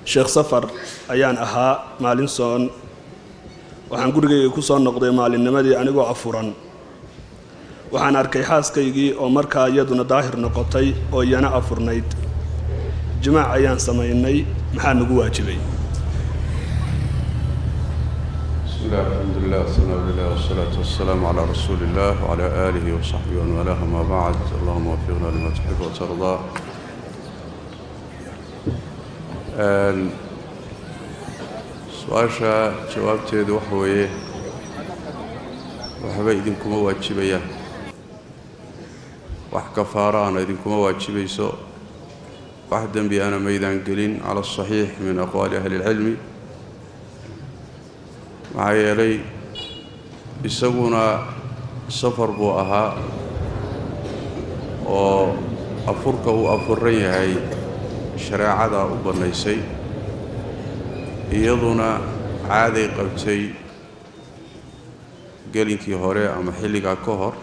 Sheekh Safar ayaan ahaa maalin soon waxaan gurigayga ku soo noqday maalinnimadii anigoo afuran waxaan arkay xaaskaygii oo markaa iyaduna daahir noqotay oo iyana afurnayd jimaac ayaan sameynay maxaa nagu waajibay bismillaahi alxamdulillaah wassalaamu wassalaatu wassalaamu calaa rasuulillaah wacalaa aalihi wa saxbihi wa man waalaahu amaa bacd allahumma waffiqnaa limaa tuxibbu wa tardaa su-aasha jawaabteedu waxa weeye waxba idinkuma waajibayaan wax kafaaraana idinkuma waajibayso wax dembi ana maydaan gelin cala asaxiix min aqwaali ahli ilcilmi maxaa yeelay isaguna safar buu ahaa oo afurka uu afuran yahay shareecadaa u bannaysay iyaduna caaday qabtay gelinkii hore ama xilligaa ka hor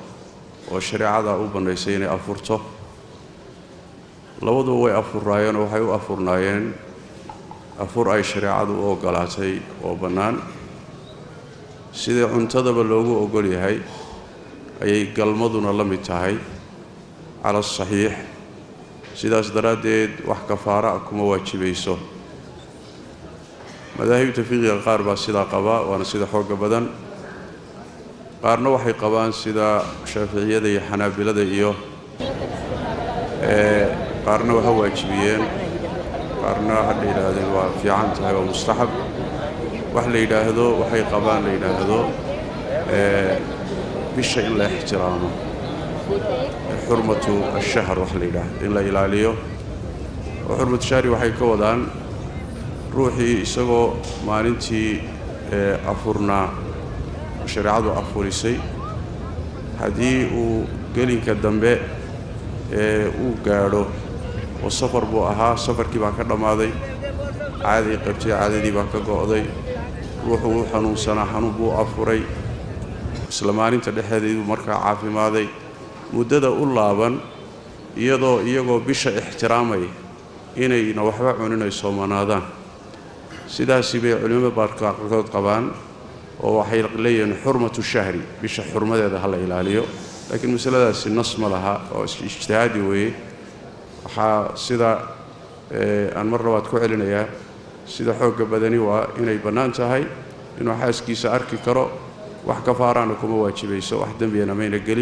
oo shareecadaa u bannaysay inay afurto labaduba way afurnaayeen oo waxay u afurnaayeen afur ay shareecadu u oggolaatay oo bannaan sidii cuntadaba loogu oggol yahay ayay galmaduna la mid tahay cala asaxiix sidaas daraaddeed wax kafaara ah kuma waajibayso madaahibta fiqiga qaar baa sidaa qabaa waana sida xooga badan qaarna waxay qabaan sida shaaficiyada iyo xanaabilada iyo qaarna waxa waajibiyeen qaarna waxay yidhaahdeen waa fiican tahay waa mustaxab wax la yidhaahdo waxay qabaan la yidhaahdo bisha in la ixtiraamo xurmatu ashahr wax la yidhaahdo in la ilaaliyo oo xurmatu shahri waxay ka wadaan ruuxii isagoo maalintii afurnaa shareecadu afurisay haddii uu gelinka dambe uu gaadho oo safar buu ahaa safarkii baa ka dhammaaday caaday qabtay caadadii baa ka go'day ruuxu uu xanuunsanaa xanuun buu afuray isla maalinta dhexdeeduu markaa caafimaaday muddada u laaban iyagoo bisha ixtiraamaya inayna waxba cunin ay soomanaadaan sidaasi bay culimada qaarkood qabaan oo waxay leeyihiin xurmatu shahri bisha xurmadeeda ha la ilaaliyo laakiin masaladaasi nas ma laha oo ijtihaadi weeye waxaa sida aan mar labaad ku celinayaa sida xoogga badani waa inay bannaan tahay inuu xaaskiisa arki karo wax kafaaraana kuma waajibayso wax dembiyana mayna gelin